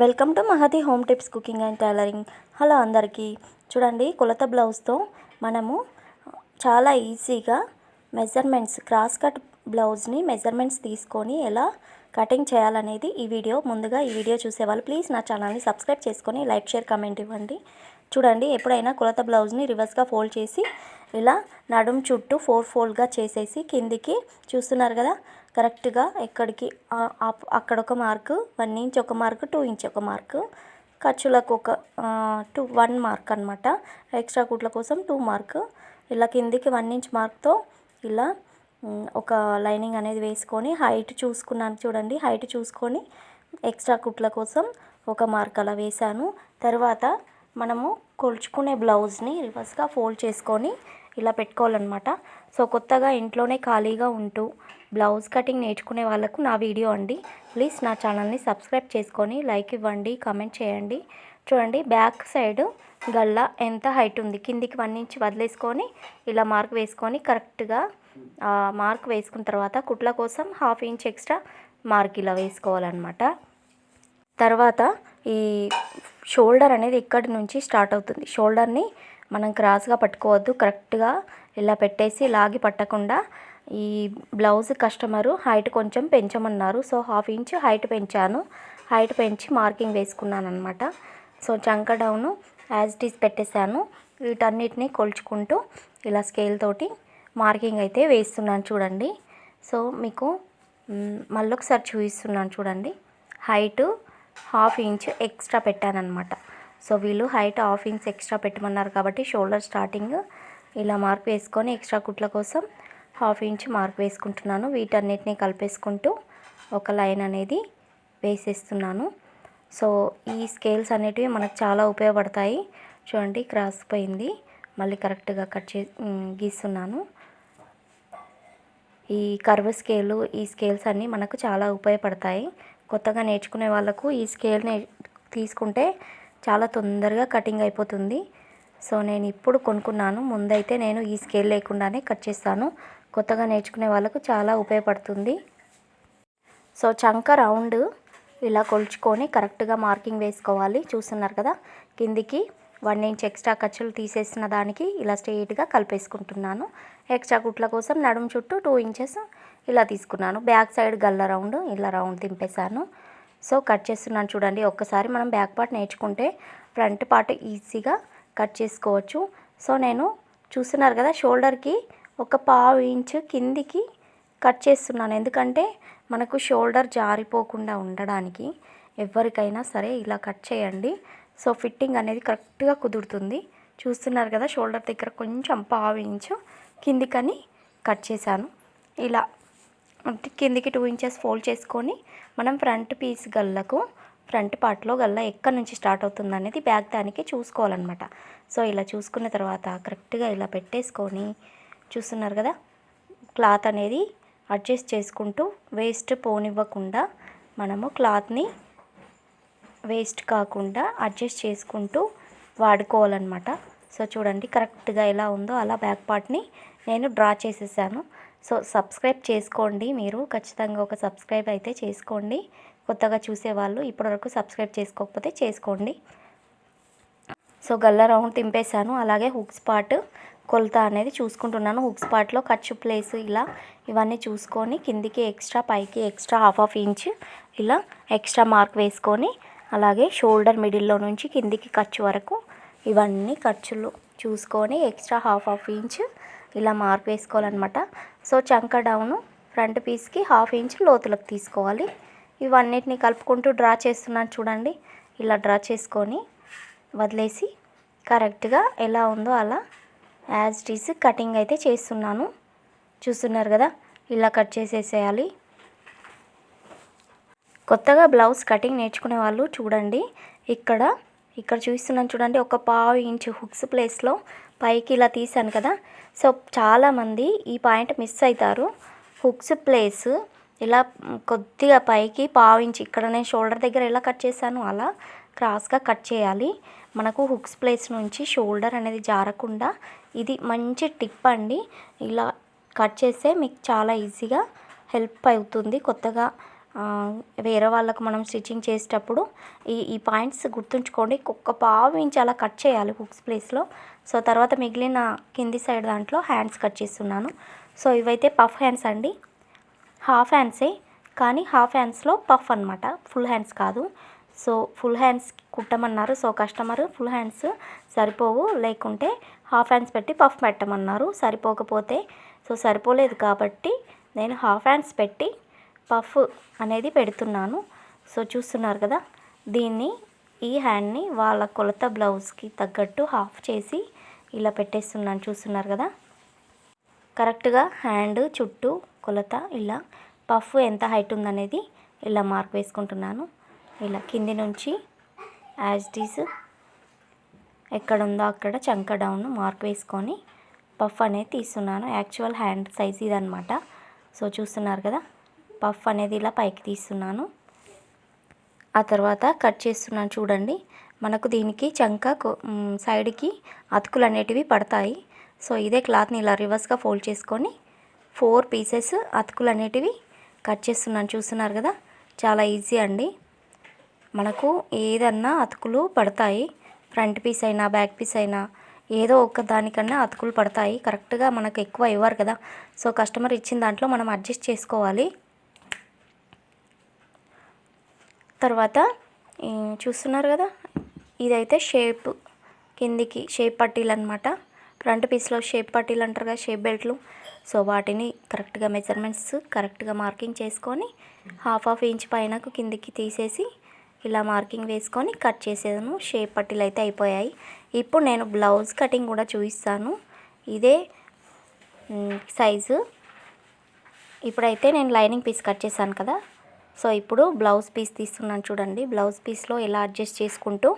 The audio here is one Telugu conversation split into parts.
Welcome to Mahathi home tips cooking and tailoring. Hello అందరికీ. చూడండి, కొలత బ్లౌజ్తో మనము చాలా ఈజీగా మెజర్మెంట్స్ క్రాస్ కట్ బ్లౌజ్ని మెజర్మెంట్స్ తీసుకొని ఎలా కటింగ్ చేయాలనేది ఈ వీడియో. ముందుగా ఈ వీడియో చూసేవాళ్ళు ప్లీజ్ నా ఛానల్ని సబ్స్క్రైబ్ చేసుకొని లైక్, షేర్, కామెంట్ ఇవ్వండి. చూడండి, ఎప్పుడైనా కొలత బ్లౌజ్ని రివర్స్గా ఫోల్డ్ చేసి ఇలా నడుం చుట్టూ 4 ఫోల్డ్గా చేసేసి కిందికి చూస్తున్నారు కదా, కరెక్ట్గా ఎక్కడికి అక్కడ ఒక మార్కు, 1 ఇంచ్ ఒక మార్కు, 2 ఇంచ్ ఒక మార్కు, ఖర్చులకు ఒక 1 మార్క్ అనమాట. ఎక్స్ట్రా కుట్ల కోసం 2 మార్క్. ఇలా కిందికి 1 ఇంచ్ మార్క్తో ఇలా ఒక లైనింగ్ అనేది వేసుకొని హైట్ చూసుకున్నాను. చూడండి, హైట్ చూసుకొని ఎక్స్ట్రా కుట్ల కోసం ఒక మార్క్ అలా వేశాను. తర్వాత మనము కొలుచుకునే బ్లౌజ్ని రివర్స్గా ఫోల్డ్ చేసుకొని ఇలా పెట్టుకోవాలన్నమాట. సో కొత్తగా ఇంట్లోనే ఖాళీగా ఉంటూ బ్లౌజ్ కటింగ్ నేర్చుకునే వాళ్ళకు నా వీడియో అండి. ప్లీజ్ నా ఛానల్ని సబ్స్క్రైబ్ చేసుకొని లైక్ ఇవ్వండి, కామెంట్ చేయండి. చూడండి, బ్యాక్ సైడ్ గల్లా ఎంత హైట్ ఉంది, కిందికి 1 ఇంచ్ వదిలేసుకొని ఇలా మార్క్ వేసుకొని కరెక్ట్గా మార్క్ వేసుకున్న తర్వాత కుట్ల కోసం 1/2 ఇంచ్ ఎక్స్ట్రా మార్క్ ఇలా వేసుకోవాలన్నమాట. తర్వాత ఈ షోల్డర్ అనేది ఇక్కడి నుంచి స్టార్ట్ అవుతుంది. షోల్డర్ని మనం క్రాస్గా పట్టుకోవద్దు, కరెక్ట్గా ఇలా పెట్టేసి లాగి పట్టకుండా. ఈ బ్లౌజ్ కస్టమరు హైట్ కొంచెం పెంచమన్నారు, సో 1/2 ఇంచ్ హైట్ పెంచాను. హైట్ పెంచి మార్కింగ్ వేసుకున్నాను అనమాట. సో చంక డౌను యాజ్ ఇట్ ఈస్ పెట్టేశాను. వీటన్నిటిని కొలుచుకుంటూ ఇలా స్కేల్ తోటి మార్కింగ్ అయితే వేస్తున్నాను. చూడండి, సో మీకు మళ్ళొకసారి చూపిస్తున్నాను. చూడండి, హైటు 1/2 ఇంచ్ ఎక్స్ట్రా పెట్టానమాట. సో వీళ్ళు హైట్ 1/2 ఇంచ్ ఎక్స్ట్రా పెట్టమన్నారు కాబట్టి షోల్డర్ స్టార్టింగ్ ఇలా మార్క్ వేసుకొని ఎక్స్ట్రా కుట్ల కోసం 1/2 ఇంచ్ మార్క్ వేసుకుంటున్నాను. వీటన్నిటిని కలిపేసుకుంటూ ఒక లైన్ అనేది వేసేస్తున్నాను. సో ఈ స్కేల్స్ అనేటివి మనకు చాలా ఉపయోగపడతాయి. చూడండి, క్రాస్ పోయింది, మళ్ళీ కరెక్ట్గా గీస్తున్నాను. ఈ కర్వ్ స్కేలు, ఈ స్కేల్స్ అన్నీ మనకు చాలా ఉపయోగపడతాయి. కొత్తగా నేర్చుకునే వాళ్ళకు ఈ స్కేల్ని తీసుకుంటే చాలా తొందరగా కటింగ్ అయిపోతుంది. సో నేను ఇప్పుడు కొనుక్కున్నాను. ముందైతే నేను ఈ స్కేల్ లేకుండానే కట్ చేస్తాను. కొత్తగా నేర్చుకునే వాళ్ళకు చాలా ఉపయోగపడుతుంది. సో చంక రౌండ్ ఇలా కొలుచుకొని కరెక్ట్గా మార్కింగ్ వేసుకోవాలి. చూస్తున్నారు కదా, కిందికి 1 ఇంచ్ ఎక్స్ట్రా ఖర్చులు తీసేసిన దానికి ఇలా స్ట్రెయిట్గా కలిపేసుకుంటున్నాను. ఎక్స్ట్రా కుట్ల కోసం నడుము చుట్టూ 2 ఇంచెస్ ఇలా తీసుకున్నాను. బ్యాక్ సైడ్ గల్ల రౌండ్ ఇలా రౌండ్ దింపేశాను. సో కట్ చేస్తున్నాను. చూడండి, ఒక్కసారి మనం బ్యాక్ పార్ట్ నేర్చుకుంటే ఫ్రంట్ పార్ట్ ఈజీగా కట్ చేసుకోవచ్చు. సో నేను చూస్తున్నారు కదా, షోల్డర్కి ఒక 1/2 ఇంచ్ కిందికి కట్ చేస్తున్నాను. ఎందుకంటే మనకు షోల్డర్ జారిపోకుండా ఉండడానికి ఎవరికైనా సరే ఇలా కట్ చేయండి. సో ఫిట్టింగ్ అనేది కరెక్ట్గా కుదురుతుంది. చూస్తున్నారు కదా, షోల్డర్ దగ్గర కొంచెం 1/2 ఇంచ్ కిందికని కట్ చేశాను. ఇలా కిందికి 2 ఇంచెస్ ఫోల్డ్ చేసుకొని మనం ఫ్రంట్ పీస్ గల్లకు ఫ్రంట్ పార్ట్లో గల్లా ఎక్కడి నుంచి స్టార్ట్ అవుతుంది అనేది బ్యాక్ దానికి చూసుకోవాలన్నమాట. సో ఇలా చూసుకున్న తర్వాత కరెక్ట్గా ఇలా పెట్టేసుకొని చూస్తున్నారు కదా, క్లాత్ అనేది అడ్జస్ట్ చేసుకుంటూ వేస్ట్ పోనివ్వకుండా మనము క్లాత్ని వేస్ట్ కాకుండా అడ్జస్ట్ చేసుకుంటూ వాడుకోవాలన్నమాట. సో చూడండి, కరెక్ట్గా ఎలా ఉందో అలా బ్యాక్ పార్ట్ని నేను డ్రా చేసేసాను. సో సబ్స్క్రైబ్ చేసుకోండి, మీరు ఖచ్చితంగా ఒక సబ్స్క్రైబ్ అయితే చేసుకోండి. కొత్తగా చూసేవాళ్ళు ఇప్పటివరకు సబ్స్క్రైబ్ చేసుకోకపోతే చేసుకోండి. సో గల్లా రౌండ్ తింపేశాను. అలాగే హుక్స్ పార్ట్ కొలత అనేది చూసుకుంటున్నాను. హుక్స్ పార్ట్లో ఖర్చు ప్లేస్ ఇలా ఇవన్నీ చూసుకొని కిందికి ఎక్స్ట్రా, పైకి ఎక్స్ట్రా 1/2 ఇంచ్ ఇలా ఎక్స్ట్రా మార్క్ వేసుకొని, అలాగే షోల్డర్ మిడిల్లో నుంచి కిందికి ఖర్చు వరకు ఇవన్నీ ఖర్చులు చూసుకొని ఎక్స్ట్రా 1/2 ఇంచ్ ఇలా మార్క్ వేసుకోవాలన్నమాట. సో చంక డౌను ఫ్రంట్ పీస్కి 1/2 ఇంచ్ లోతులకు తీసుకోవాలి. ఇవన్నిటిని కలుపుకుంటూ డ్రా చేస్తున్నాను. చూడండి, ఇలా డ్రా చేసుకొని వదిలేసి కరెక్ట్గా ఎలా ఉందో అలా యాజ్ ఇట్ ఈస్ కటింగ్ అయితే చేస్తున్నాను. చూస్తున్నారు కదా, ఇలా కట్ చేసేసేయాలి. కొత్తగా బ్లౌజ్ కటింగ్ నేర్చుకునే వాళ్ళు చూడండి, ఇక్కడ చూస్తున్నాను. చూడండి, ఒక 1/2 ఇంచ్ హుక్స్ ప్లేస్లో పైకి ఇలా తీసాను కదా. సో చాలామంది ఈ పాయింట్ మిస్ అవుతారు. హుక్స్ ప్లేస్ ఇలా కొద్దిగా పైకి 1/2 ఇంచ్, ఇక్కడ నేను షోల్డర్ దగ్గర ఎలా కట్ చేశాను అలా క్రాస్గా కట్ చేయాలి. మనకు హుక్స్ ప్లేస్ నుంచి షోల్డర్ అనేది జారకుండా ఇది మంచి టిప్ అండి. ఇలా కట్ చేస్తే మీకు చాలా ఈజీగా హెల్ప్ అవుతుంది. కొత్తగా వేరే వాళ్ళకు మనం స్టిచ్చింగ్ చేసేటప్పుడు ఈ పాయింట్స్ గుర్తుంచుకోండి. ఒక పావు ఇంచ్ అలా కట్ చేయాలి హుక్స్ ప్లేస్లో. సో తర్వాత మిగిలిన కింది సైడ్ దాంట్లో హ్యాండ్స్ కట్ చేస్తున్నాను. సో ఇవైతే పఫ్ హ్యాండ్స్ అండి, హాఫ్ హ్యాండ్సే కానీ హాఫ్ హ్యాండ్స్లో పఫ్ అనమాట, ఫుల్ హ్యాండ్స్ కాదు. సో ఫుల్ హ్యాండ్స్ కుట్టమన్నారు. సో కస్టమర్ ఫుల్ హ్యాండ్స్ సరిపోవు, లేకుంటే హాఫ్ హ్యాండ్స్ పెట్టి పఫ్ పెట్టమన్నారు. సరిపోకపోతే సో సరిపోలేదు కాబట్టి నేను హాఫ్ హ్యాండ్స్ పెట్టి పఫ్ అనేది పెడుతున్నాను. సో చూస్తున్నారు కదా, దీన్ని ఈ హ్యాండ్ని వాళ్ళ కొలత బ్లౌజ్కి తగ్గట్టు హాఫ్ చేసి ఇలా పెట్టేస్తున్నాను. చూస్తున్నారు కదా, కరెక్ట్గా హ్యాండ్ చుట్టూ కొలత ఇలా పఫ్ ఎంత హైట్ ఉందనేది ఇలా మార్క్ వేసుకుంటున్నాను. ఇలా కింది నుంచి యాజ్ ఇట్ ఈజ్ ఎక్కడ ఉందో అక్కడ చంక డౌన్ మార్క్ వేసుకొని పఫ్ అనేది తీస్తున్నాను. యాక్చువల్ హ్యాండ్ సైజ్ ఇదనమాట. సో చూస్తున్నారు కదా, పఫ్ అనేది ఇలా పైకి తీస్తున్నాను. ఆ తర్వాత కట్ చేస్తున్నాను. చూడండి, మనకు దీనికి చంక సైడ్కి అతుకులు అనేటివి పడతాయి. సో ఇదే క్లాత్ని ఇలా రివర్స్గా ఫోల్డ్ చేసుకొని 4 పీసెస్ అతుకులు అనేటివి కట్ చేస్తున్నాను. చూస్తున్నారు కదా, చాలా ఈజీ అండి. మనకు ఏదన్నా అతుకులు పడతాయి, ఫ్రంట్ పీస్ అయినా బ్యాక్ పీస్ అయినా ఏదో ఒక దానికన్నా అతుకులు పడతాయి. కరెక్ట్గా మనకు ఎక్కువ ఇవ్వరు కదా. సో కస్టమర్ ఇచ్చిన దాంట్లో మనం అడ్జస్ట్ చేసుకోవాలి. తర్వాత చూస్తున్నారు కదా, ఇదైతే షేప్ కిందికి షేప్ పట్టీలు అనమాట. ఫ్రంట్ పీస్లో షేప్ పట్టీలు అంటారు కదా, షేప్ బెల్ట్లు. సో వాటిని కరెక్ట్గా మెజర్మెంట్స్ కరెక్ట్గా మార్కింగ్ చేసుకొని హాఫ్ ఇంచ్ పైనకు కిందికి తీసేసి ఇలా మార్కింగ్ వేసుకొని కట్ చేసేదాను. షేప్ పట్టీలు అయితే అయిపోయాయి. ఇప్పుడు నేను బ్లౌజ్ కటింగ్ కూడా చూపిస్తాను. ఇదే సైజు. ఇప్పుడైతే నేను లైనింగ్ పీస్ కట్ చేశాను కదా. సో ఇప్పుడు బ్లౌజ్ పీస్ తీస్తున్నాను. చూడండి, బ్లౌజ్ పీస్లో ఎలా అడ్జస్ట్ చేసుకుంటూ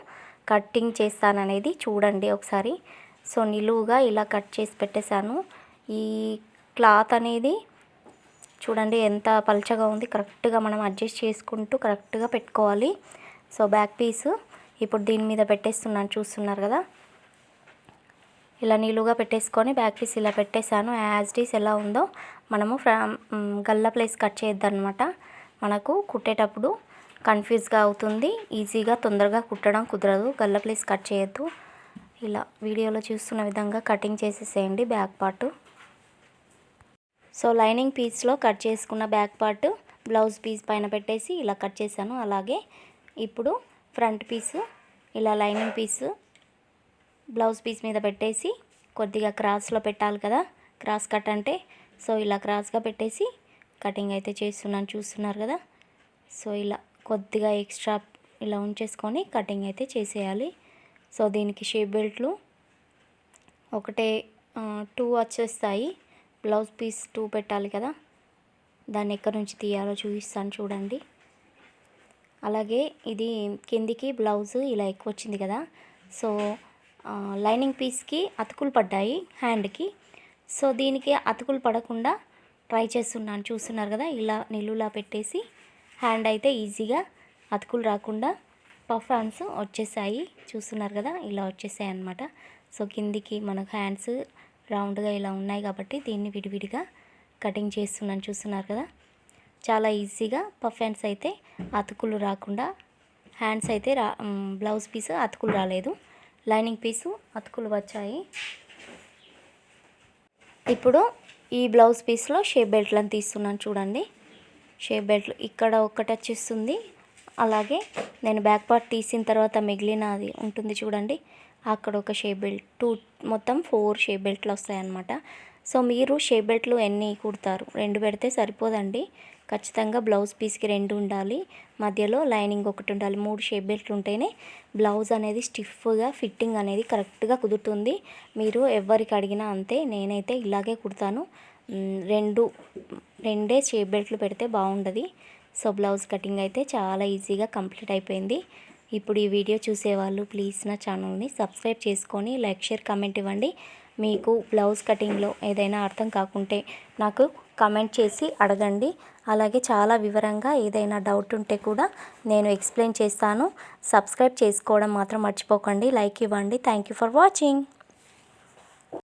కటింగ్ చేస్తాననేది చూడండి ఒకసారి. సో నిలువుగా ఇలా కట్ చేసి పెట్టేశాను. ఈ క్లాత్ అనేది చూడండి ఎంత పల్చగా ఉంది. కరెక్ట్గా మనం అడ్జస్ట్ చేసుకుంటూ కరెక్ట్గా పెట్టుకోవాలి. సో బ్యాక్ పీస్ ఇప్పుడు దీని మీద పెట్టేస్తున్నాను. చూస్తున్నారు కదా, ఇలా నిలువుగా పెట్టేసుకొని బ్యాక్ పీస్ ఇలా పెట్టేశాను. యాజ్ ఇట్ ఈస్ ఎలా ఉందో మనము గల్ల ప్లేస్ కట్ చేయొద్దన్నమాట. మనకు కుట్టేటప్పుడు కన్ఫ్యూజ్గా అవుతుంది, ఈజీగా తొందరగా కుట్టడం కుదరదు. గల్ల ప్లేస్ కట్ చేయొద్దు. ఇలా వీడియోలో చూస్తున్న విధంగా కటింగ్ చేసేసేయండి బ్యాక్ పార్ట్. సో లైనింగ్ పీస్లో కట్ చేసుకున్న బ్యాక్ పార్ట్ బ్లౌజ్ పీస్ పైన పెట్టేసి ఇలా కట్ చేశాను. అలాగే ఇప్పుడు ఫ్రంట్ పీసు ఇలా లైనింగ్ పీసు బ్లౌజ్ పీస్ మీద పెట్టేసి కొద్దిగా క్రాస్లో పెట్టాలి కదా, క్రాస్ కట్ అంటే. సో ఇలా క్రాస్గా పెట్టేసి కటింగ్ అయితే చేస్తున్నాను. చూస్తున్నారు కదా, సో ఇలా కొద్దిగా ఎక్స్ట్రా ఇలా ఉంచేసుకొని కటింగ్ అయితే చేసేయాలి. సో దీనికి షేప్ బెల్ట్లు ఒకటే 2 వచ్చేస్తాయి. బ్లౌజ్ పీస్ 2 పెట్టాలి కదా, దాన్ని ఎక్కడి నుంచి తీయాలో చూపిస్తాను చూడండి. అలాగే ఇది కిందికి బ్లౌజ్ ఇలా ఎక్కువ వచ్చింది కదా. సో లైనింగ్ పీస్కి అతుకులు పడ్డాయి హ్యాండ్కి. సో దీనికి అతుకులు పడకుండా ట్రై చేస్తున్నాను. చూస్తున్నారు కదా, ఇలా నిలువులా పెట్టేసి హ్యాండ్ అయితే ఈజీగా అతుకులు రాకుండా పఫ్ హ్యాండ్స్ వచ్చేసాయి. చూస్తున్నారు కదా, ఇలా వచ్చేసాయి అన్నమాట. సో కిందికి మనకు హ్యాండ్స్ రౌండ్గా ఇలా ఉన్నాయి కాబట్టి దీన్ని విడివిడిగా కటింగ్ చేస్తున్నాను. చూస్తున్నారు కదా, చాలా ఈజీగా పఫ్ హ్యాండ్స్ అయితే అతుకులు రాకుండా, హ్యాండ్స్ అయితే బ్లౌజ్ పీస్ అతుకులు రాలేదు, లైనింగ్ పీసు అతుకులు వచ్చాయి. ఇప్పుడు ఈ బ్లౌజ్ పీస్లో షేప్ బెల్ట్లను తీస్తున్నాను. చూడండి, షేప్ బెల్ట్లు ఇక్కడ ఒకటి వచ్చేస్తుంది. అలాగే నేను బ్యాక్ పార్ట్ తీసిన తర్వాత మిగిలినది ఉంటుంది చూడండి, అక్కడ ఒక షేప్ బెల్ట్ మొత్తం 4 షేప్ బెల్ట్లు వస్తాయన్నమాట. సో మీరు షేప్ బెల్ట్లు ఎన్ని కుడతారు? 2 పెడితే సరిపోదండి. ఖచ్చితంగా బ్లౌజ్ పీస్కి 2 ఉండాలి, మధ్యలో లైనింగ్ ఒకటి ఉండాలి. 3 షేప్ బెల్ట్లు ఉంటేనే బ్లౌజ్ అనేది స్టిఫ్గా ఫిట్టింగ్ అనేది కరెక్ట్గా కుదురుతుంది. మీరు ఎవరికి అడిగినా అంతే, నేనైతే ఇలాగే కుడతాను. 2 షేప్ బెల్ట్లు పెడితే బాగుండదు. సో బ్లౌజ్ కటింగ్ అయితే చాలా ఈజీగా కంప్లీట్ అయిపోయింది. ఇప్పుడు ఈ వీడియో చూసేవాళ్ళు ప్లీజ్ నా ఛానల్ని సబ్స్క్రైబ్ చేసుకొని లైక్, షేర్, కామెంట్ ఇవ్వండి. మీకు బ్లౌజ్ కటింగ్లో ఏదైనా అర్థం కాకుంటే నాకు కామెంట్ చేసి అడగండి. అలాగే చాలా వివరంగా ఏదైనా డౌట్ ఉంటే కూడా నేను ఎక్స్ప్లెయిన్ చేస్తాను. సబ్స్క్రైబ్ చేసుకోవడం మాత్రం మర్చిపోకండి. లైక్ ఇవ్వండి. Thank you for watching.